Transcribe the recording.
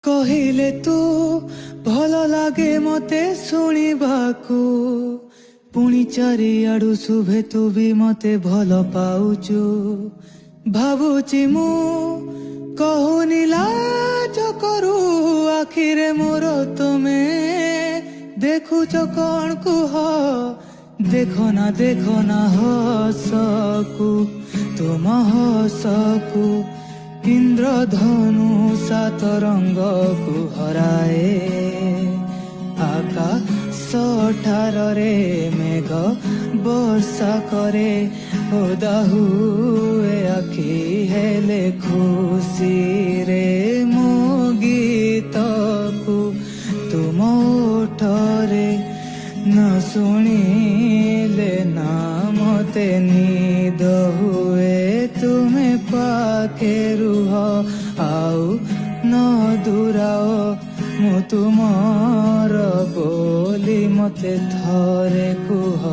କହିଲେ ତୁ ଭଲ ଲାଗେ ମତେ ଶୁଣିବାକୁ, ପୁଣି ଚାରିଆଡୁ ଶୁଭେ ତୁ ବି ମତେ ଭଲ ପାଉଛୁ। ଭାବୁଛି ମୁଁ କହୁନି ଲାଜ କରୁ, ଆଖିରେ ମୋର ତୁମେ ଦେଖୁଛ କଣ କୁହ। ଦେଖ ନା ହସକୁ, ତୁମ ହସକୁ ଇନ୍ଦ୍ରଧନୁ ସାତ ରଙ୍ଗକୁ ହରାଏ। ଆକାଶ ଠାରରେ ମେଘ ବର୍ଷା କରେ, ଓଦା ହୁଏ ଆଖି ହେଲେ ଖୁସିରେ ମୋ ଗୀତକୁ ତୁମ ଓଠରେ ନ ଶୁଣିଲେ ନା ମତେ ନିଦ ହୁଏ। ତୁମେ ପାଖେ ରୁହ ଆଉ ନ ଦୂରାଅ, ମୁଁ ତୁମର ବୋଲି ମତେ ଥରେ କୁହ।